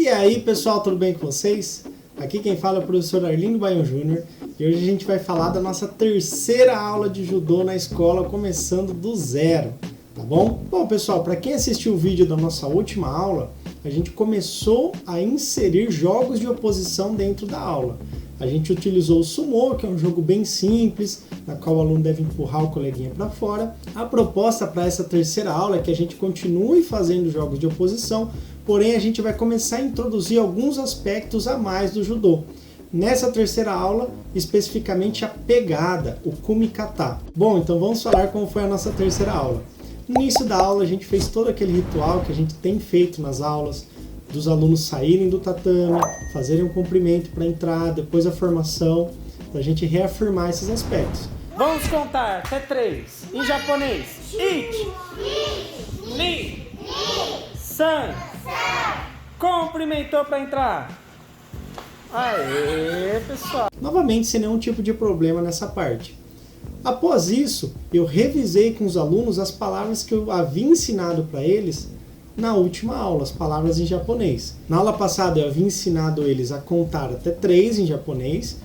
E aí pessoal, tudo bem com vocês? Aqui quem fala é o professor Arlindo Baião Júnior e hoje a gente vai falar da nossa terceira aula de judô na escola, começando do zero, tá bom? Bom pessoal, para quem assistiu o vídeo da nossa última aula, a gente começou a inserir jogos de oposição dentro da aula. A gente utilizou o Sumo, que é um jogo bem simples, na qual o aluno deve empurrar o coleguinha para fora. A proposta para essa terceira aula é que a gente continue fazendo jogos de oposição, porém a gente vai começar a introduzir alguns aspectos a mais do judô. Nessa terceira aula, especificamente a pegada, o kumikata. Bom, então vamos falar como foi a nossa terceira aula. No início da aula a gente fez todo aquele ritual que a gente tem feito nas aulas, dos alunos saírem do tatame, fazerem um cumprimento para entrar, depois a formação, para a gente reafirmar esses aspectos. Vamos contar até 3. Em japonês. Ichi, ni, san. Cumprimentou para entrar. Aê, pessoal. Novamente, sem nenhum tipo de problema nessa parte. Após isso, eu revisei com os alunos as palavras que eu havia ensinado para eles na última aula, as palavras em japonês. Na aula passada eu havia ensinado eles a contar até 3 em japonês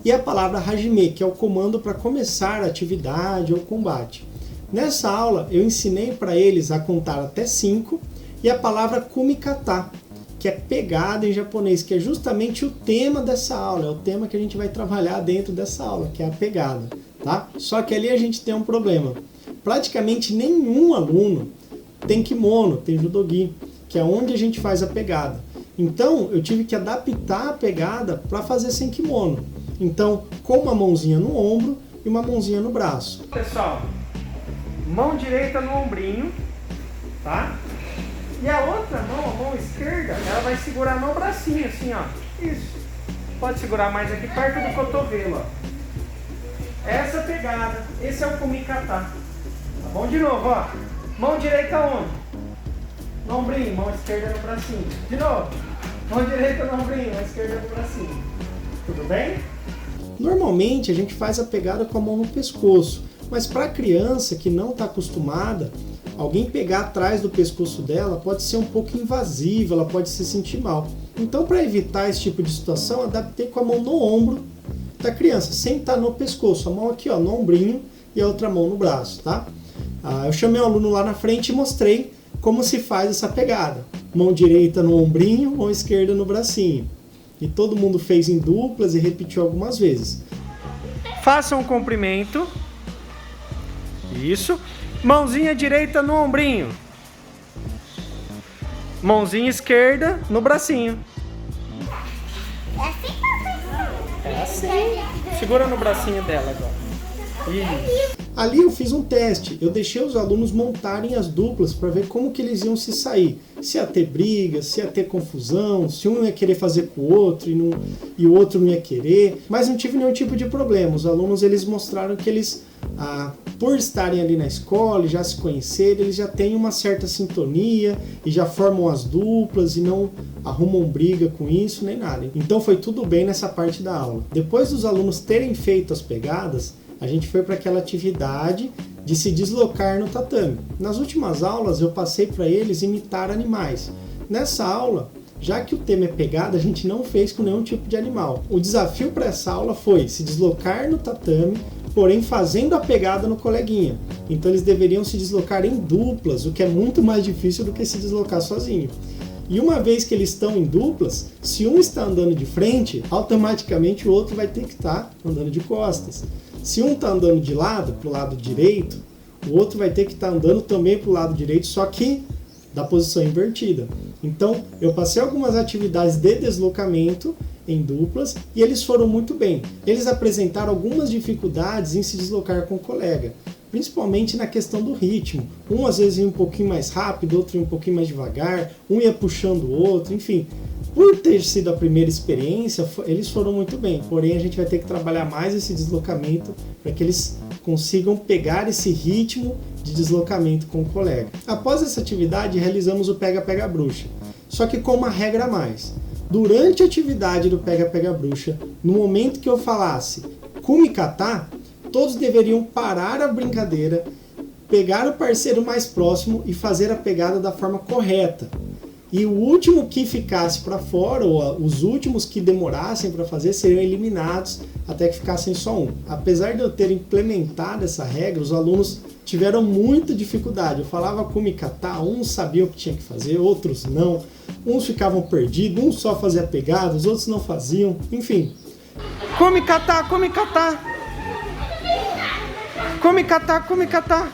e a palavra hajime, que é o comando para começar a atividade ou combate. Nessa aula eu ensinei para eles a contar até 5 e a palavra kumikata, que é pegada em japonês, que é justamente o tema dessa aula, é o tema que a gente vai trabalhar dentro dessa aula, que é a pegada, tá? Só que ali a gente tem um problema. Praticamente nenhum aluno tem kimono, tem judogi, que é onde a gente faz a pegada. Então eu tive que adaptar a pegada para fazer sem kimono. Então, com uma mãozinha no ombro e uma mãozinha no braço. Pessoal, mão direita no ombrinho, tá? E a outra mão, a mão esquerda, ela vai segurar no bracinho, assim, ó. Isso. Pode segurar mais aqui perto do cotovelo, ó. Essa pegada, esse é o kumikata. Tá bom? De novo, ó. Mão direita onde? No ombrinho, mão esquerda no bracinho. De novo. Mão direita no ombrinho, mão esquerda no bracinho. Tudo bem? Normalmente a gente faz a pegada com a mão no pescoço, mas para a criança que não está acostumada, alguém pegar atrás do pescoço dela pode ser um pouco invasivo, ela pode se sentir mal. Então, para evitar esse tipo de situação, adaptei com a mão no ombro da criança, sem estar no pescoço, a mão aqui ó, no ombrinho e a outra mão no braço, tá? Eu chamei o aluno lá na frente e mostrei como se faz essa pegada. Mão direita no ombrinho, mão esquerda no bracinho. E todo mundo fez em duplas e repetiu algumas vezes. Faça um comprimento. Isso. Mãozinha direita no ombrinho. Mãozinha esquerda no bracinho. É assim. Segura no bracinho dela agora. Isso. Ali eu fiz um teste, eu deixei os alunos montarem as duplas para ver como que eles iam se sair. Se ia ter briga, se ia ter confusão, se um ia querer fazer com o outro e o outro não ia querer. Mas não tive nenhum tipo de problema. Os alunos eles mostraram que eles, por estarem ali na escola e já se conhecerem, eles já têm uma certa sintonia e já formam as duplas e não arrumam briga com isso nem nada. Então foi tudo bem nessa parte da aula. Depois dos alunos terem feito as pegadas, a gente foi para aquela atividade de se deslocar no tatame. Nas últimas aulas eu passei para eles imitar animais. Nessa aula, já que o tema é pegada, a gente não fez com nenhum tipo de animal. O desafio para essa aula foi se deslocar no tatame, porém fazendo a pegada no coleguinha. Então eles deveriam se deslocar em duplas, o que é muito mais difícil do que se deslocar sozinho. E uma vez que eles estão em duplas, se um está andando de frente, automaticamente o outro vai ter que estar andando de costas. Se um está andando de lado, para o lado direito, o outro vai ter que estar andando também para o lado direito, só que da posição invertida. Então, eu passei algumas atividades de deslocamento em duplas e eles foram muito bem. Eles apresentaram algumas dificuldades em se deslocar com o colega, principalmente na questão do ritmo. Um às vezes ia um pouquinho mais rápido, outro ia um pouquinho mais devagar, um ia puxando o outro, enfim. Por ter sido a primeira experiência, eles foram muito bem, porém a gente vai ter que trabalhar mais esse deslocamento para que eles consigam pegar esse ritmo de deslocamento com o colega. Após essa atividade, realizamos o pega-pega-bruxa, só que com uma regra a mais. Durante a atividade do pega-pega-bruxa, no momento que eu falasse kumikata, todos deveriam parar a brincadeira, pegar o parceiro mais próximo e fazer a pegada da forma correta. e o último que ficasse para fora, ou os últimos que demorassem para fazer, seriam eliminados até que ficassem só um. Apesar de eu ter implementado essa regra, os alunos tiveram muita dificuldade. Eu falava come kata, uns sabiam o que tinha que fazer, outros não. Uns ficavam perdidos, uns só faziam pegada, os outros não faziam, enfim. Come kata, come kata. Come kata, come kata.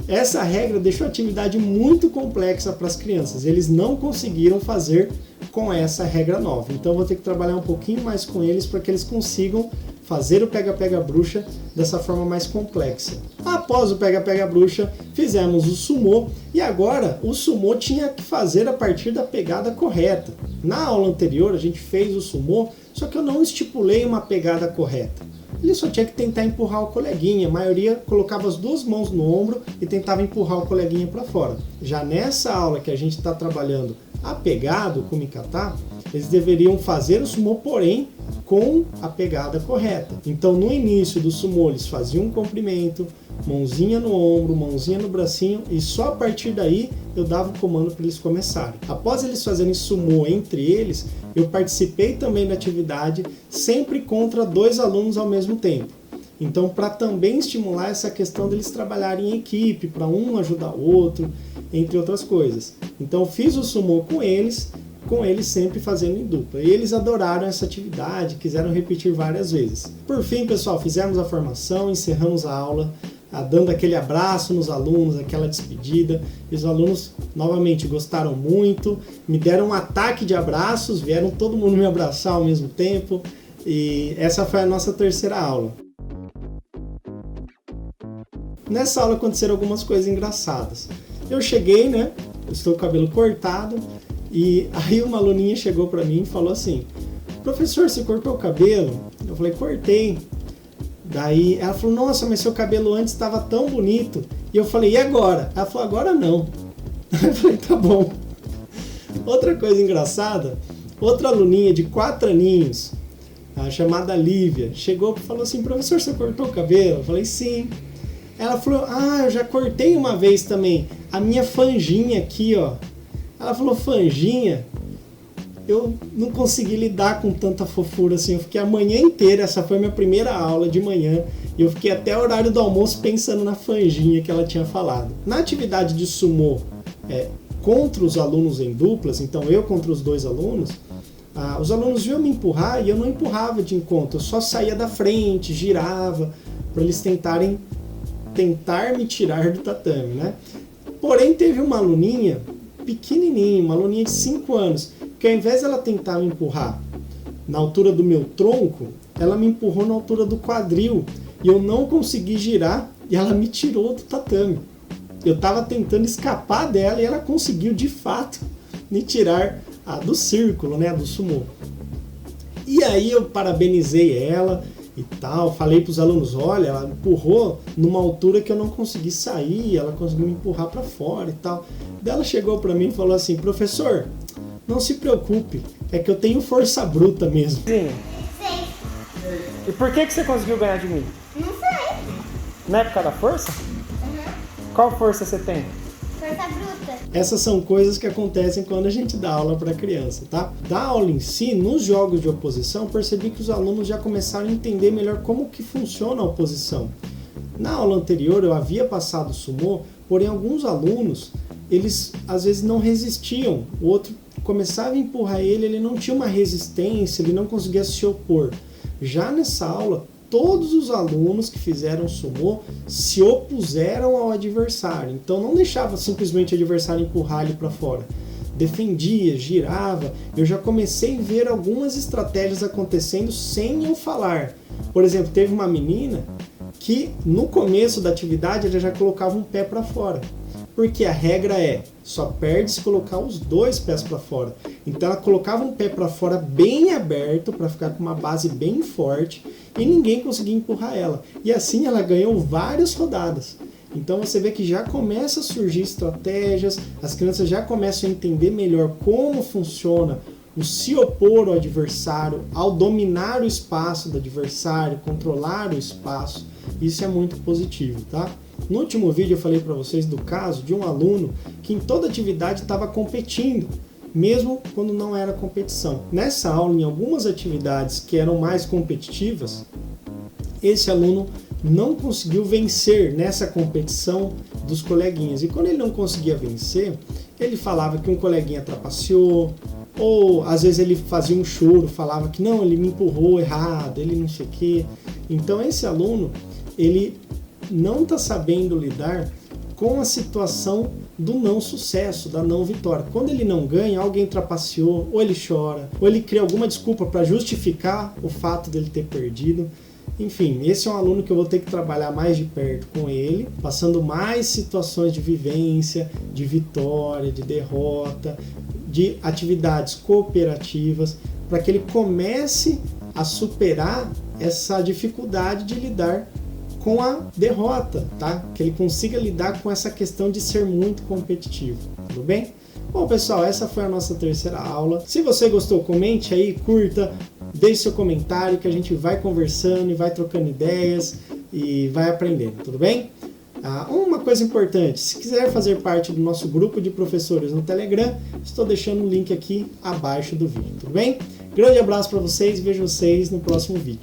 Essa regra deixou a atividade muito complexa para as crianças. Eles não conseguiram fazer com essa regra nova. Então eu vou ter que trabalhar um pouquinho mais com eles para que eles consigam fazer o pega-pega-bruxa dessa forma mais complexa. Após o pega-pega-bruxa, fizemos o sumô e agora o sumô tinha que fazer a partir da pegada correta. Na aula anterior a gente fez o sumô, só que eu não estipulei uma pegada correta. Ele só tinha que tentar empurrar o coleguinha. A maioria colocava as duas mãos no ombro e tentava empurrar o coleguinha para fora. Já nessa aula que a gente está trabalhando a pegada, o kumi kata, eles deveriam fazer o sumô, porém com a pegada correta. Então no início do sumô eles faziam um comprimento, mãozinha no ombro, mãozinha no bracinho, e só a partir daí eu dava o comando para eles começarem. Após eles fazerem sumô entre eles, eu participei também da atividade, sempre contra 2 alunos ao mesmo tempo. Então, para também estimular essa questão deles trabalharem em equipe, para um ajudar o outro, entre outras coisas. Então, eu fiz o sumô com eles sempre fazendo em dupla. E eles adoraram essa atividade, quiseram repetir várias vezes. Por fim, pessoal, fizemos a formação, encerramos a aula, dando aquele abraço nos alunos, aquela despedida. E os alunos, novamente, gostaram muito, me deram um ataque de abraços, vieram todo mundo me abraçar ao mesmo tempo. E essa foi a nossa terceira aula. Nessa aula aconteceram algumas coisas engraçadas. Eu cheguei, né? Estou com o cabelo cortado, e aí uma aluninha chegou para mim e falou assim: professor, você cortou o cabelo? Eu falei, cortei. Daí ela falou, nossa, mas seu cabelo antes estava tão bonito. E eu falei, e agora? Ela falou, agora não. Eu falei, tá bom. Outra coisa engraçada, outra aluninha de 4 aninhos, chamada Lívia, chegou e falou assim, professor, você cortou o cabelo? Eu falei, sim. Ela falou, eu já cortei uma vez também, a minha franjinha aqui, ó. Ela falou, franjinha? Eu não consegui lidar com tanta fofura assim, eu fiquei a manhã inteira, essa foi minha primeira aula de manhã, e eu fiquei até o horário do almoço pensando na franjinha que ela tinha falado. Na atividade de sumô, contra os alunos em duplas, então eu contra os 2 alunos, os alunos vinham me empurrar e eu não empurrava de encontro, eu só saía da frente, girava, para eles tentar me tirar do tatame, né? Porém, teve uma aluninha pequenininha, uma aluninha de 5 anos, que ao invés de ela tentar me empurrar na altura do meu tronco, ela me empurrou na altura do quadril, e eu não consegui girar, e ela me tirou do tatame. Eu estava tentando escapar dela, e ela conseguiu, de fato, me tirar do círculo, né, do sumô. E aí eu parabenizei ela, e tal, falei para os alunos, olha, ela empurrou numa altura que eu não consegui sair, ela conseguiu me empurrar para fora e tal. Daí ela chegou para mim e falou assim, professor, não se preocupe, é que eu tenho força bruta mesmo. Sim. E por que você conseguiu ganhar de mim? Não sei. Não é por causa da força? Uhum. Qual força você tem? Força bruta. Essas são coisas que acontecem quando a gente dá aula para criança, tá? Da aula em si, nos jogos de oposição, percebi que os alunos já começaram a entender melhor como que funciona a oposição. Na aula anterior eu havia passado o sumô, porém alguns alunos, eles às vezes não resistiam. O outro começava a empurrar ele não tinha uma resistência, ele não conseguia se opor. Já nessa aula, todos os alunos que fizeram sumô se opuseram ao adversário. Então não deixava simplesmente o adversário empurrar ele para fora. Defendia, girava. Eu já comecei a ver algumas estratégias acontecendo sem eu falar. Por exemplo, teve uma menina que no começo da atividade ela já colocava um pé para fora. Porque a regra só perde se colocar os 2 pés para fora. Então ela colocava um pé para fora bem aberto para ficar com uma base bem forte e ninguém conseguia empurrar ela. E assim ela ganhou várias rodadas. Então você vê que já começa a surgir estratégias, as crianças já começam a entender melhor como funciona o se opor ao adversário, ao dominar o espaço do adversário, controlar o espaço, isso é muito positivo, tá? No último vídeo eu falei para vocês do caso de um aluno que em toda atividade estava competindo, mesmo quando não era competição. Nessa aula, em algumas atividades que eram mais competitivas, esse aluno não conseguiu vencer nessa competição dos coleguinhas. E quando ele não conseguia vencer, ele falava que um coleguinha trapaceou, ou às vezes ele fazia um choro, falava que não, ele me empurrou errado, ele não sei o quê. Então esse aluno, ele não está sabendo lidar com a situação do não sucesso, da não vitória. Quando ele não ganha, alguém trapaceou, ou ele chora, ou ele cria alguma desculpa para justificar o fato dele ter perdido. Enfim, esse é um aluno que eu vou ter que trabalhar mais de perto com ele, passando mais situações de vivência, de vitória, de derrota, de atividades cooperativas, para que ele comece a superar essa dificuldade de lidar com a derrota, tá? Que ele consiga lidar com essa questão de ser muito competitivo, tudo bem? Bom, pessoal, essa foi a nossa terceira aula. Se você gostou, comente aí, curta, deixe seu comentário que a gente vai conversando e vai trocando ideias e vai aprendendo, tudo bem? Uma coisa importante, se quiser fazer parte do nosso grupo de professores no Telegram, estou deixando o link aqui abaixo do vídeo, tudo bem? Grande abraço para vocês e vejo vocês no próximo vídeo.